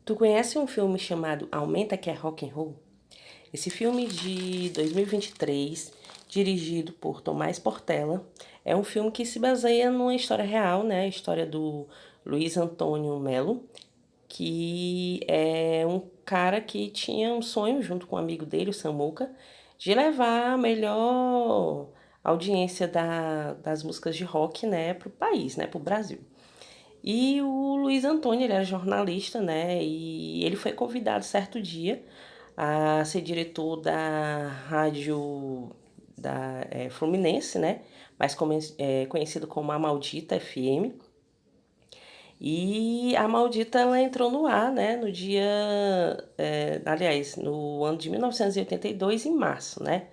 Tu conhece um filme chamado Aumenta que é Rock and Roll? Esse filme de 2023, dirigido por Tomás Portela, é um filme que se baseia numa história real, né? A história do Luiz Antônio Melo, que é um cara que tinha um sonho, junto com um amigo dele, o Samuca, de levar a melhor audiência das músicas de rock, né, para o país, né, para o Brasil. E o Luiz Antônio, ele era jornalista, né? E ele foi convidado certo dia a ser diretor da rádio Fluminense, né? Mais conhecido como a Maldita FM. E a Maldita, ela entrou no ar, né? No dia, aliás, no ano de 1982, em março, né?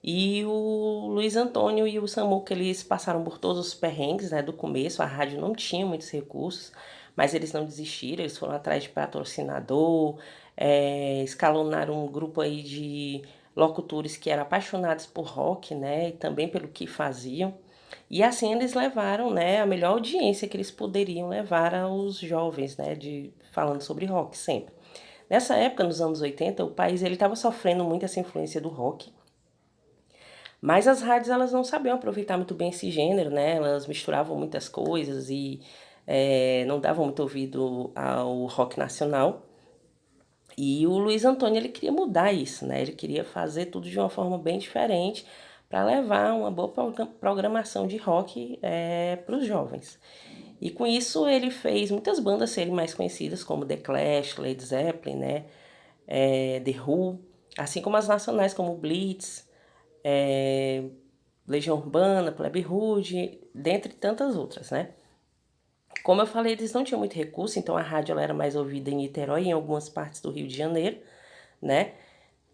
E o Luiz Antônio e o Samuca, eles passaram por todos os perrengues, né, do começo. A rádio não tinha muitos recursos, mas eles não desistiram, eles foram atrás de patrocinador, escalonaram um grupo aí de locutores que eram apaixonados por rock, né, e também pelo que faziam. E assim eles levaram, né, a melhor audiência que eles poderiam levar aos jovens, né, falando sobre rock sempre. Nessa época, nos anos 80, o país ele estava sofrendo muito essa influência do rock. Mas as rádios elas não sabiam aproveitar muito bem esse gênero, né? Elas misturavam muitas coisas e não davam muito ouvido ao rock nacional. E o Luiz Antônio ele queria mudar isso, né? Ele queria fazer tudo de uma forma bem diferente para levar uma boa programação de rock para os jovens. E com isso ele fez muitas bandas serem mais conhecidas, como The Clash, Led Zeppelin, né? The Who, assim como as nacionais como Blitz, é, Legião Urbana, Plebe Rude, dentre tantas outras, né? Como eu falei, eles não tinham muito recurso, então a rádio ela era mais ouvida em Niterói e em algumas partes do Rio de Janeiro, né?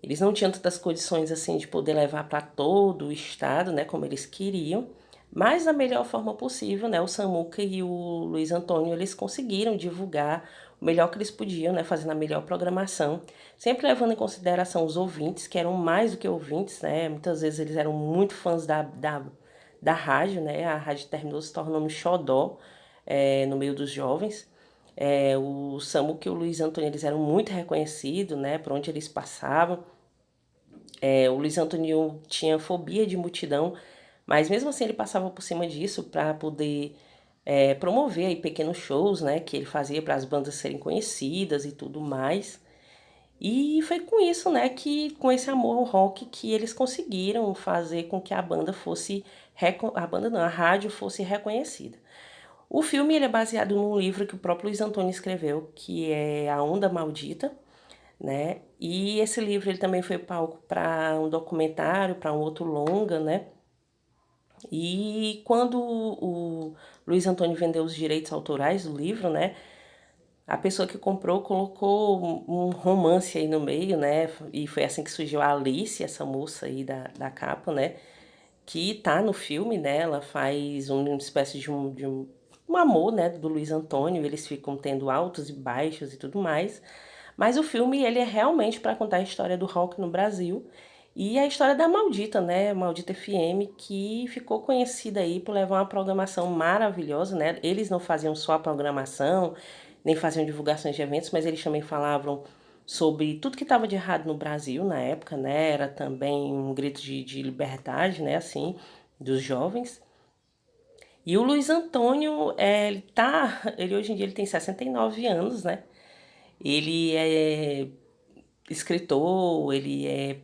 Eles não tinham tantas condições assim de poder levar para todo o estado, né, como eles queriam, mas da melhor forma possível, né, o Samuca e o Luiz Antônio, eles conseguiram divulgar o melhor que eles podiam, né, fazendo a melhor programação, sempre levando em consideração os ouvintes, que eram mais do que ouvintes, né, muitas vezes eles eram muito fãs da rádio, né, a rádio terminou se tornando um xodó no meio dos jovens. O Samuca e o Luiz Antônio, eles eram muito reconhecidos, né, por onde eles passavam. O Luiz Antônio tinha fobia de multidão, mas mesmo assim ele passava por cima disso para poder promover aí pequenos shows, né, que ele fazia para as bandas serem conhecidas e tudo mais. E foi com isso, né, que com esse amor ao rock que eles conseguiram fazer com que a banda fosse a banda não, a rádio fosse reconhecida. O filme ele é baseado num livro que o próprio Luiz Antônio escreveu, que é A Onda Maldita, né? E esse livro ele também foi palco para um documentário, para um outro longa, né? E quando o Luiz Antônio vendeu os direitos autorais do livro, né? A pessoa que comprou colocou um romance aí no meio, né? E foi assim que surgiu a Alice, essa moça aí da capa, né? Que tá no filme, né? Ela faz uma espécie um amor, né? Do Luiz Antônio. Eles ficam tendo altos e baixos e tudo mais. Mas o filme, ele é realmente para contar a história do rock no Brasil e a história da Maldita, né? Maldita FM, que ficou conhecida aí por levar uma programação maravilhosa, né? Eles não faziam só a programação, nem faziam divulgações de eventos, mas eles também falavam sobre tudo que estava de errado no Brasil na época, né? Era também um grito de liberdade, né? Assim, dos jovens. E o Luiz Antônio, ele hoje em dia ele tem 69 anos, né? Ele é escritor, ele é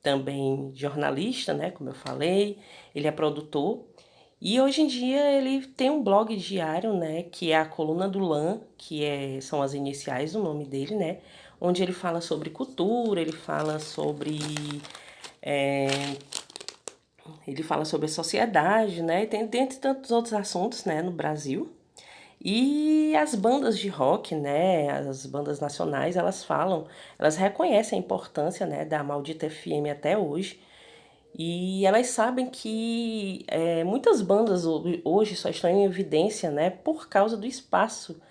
também jornalista, né, como eu falei, ele é produtor. E hoje em dia ele tem um blog diário, né, que é a Coluna do Lã, são as iniciais do nome dele, né, onde ele fala sobre cultura, é, ele fala sobre a sociedade, né, e tem dentre tantos outros assuntos, né, no Brasil. E as bandas de rock, né, as bandas nacionais, elas reconhecem a importância, né, da Maldita FM até hoje. E elas sabem que muitas bandas hoje só estão em evidência, né, por causa do espaço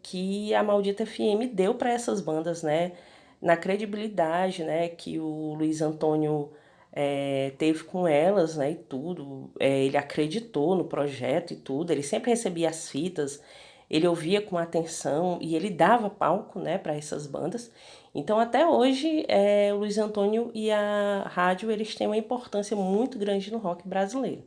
que a Maldita FM deu para essas bandas, né, na credibilidade, né, que o Luiz Antônio teve com elas, né, e tudo. Ele acreditou no projeto e tudo. Ele sempre recebia as fitas ele ouvia com atenção e ele dava palco, né, para essas bandas. Então, até hoje, o Luiz Antônio e a rádio, eles têm uma importância muito grande no rock brasileiro.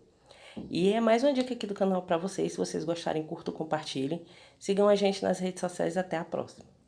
E é mais uma dica aqui do canal para vocês. Se vocês gostarem, curtam, compartilhem. Sigam a gente nas redes sociais. Até a próxima.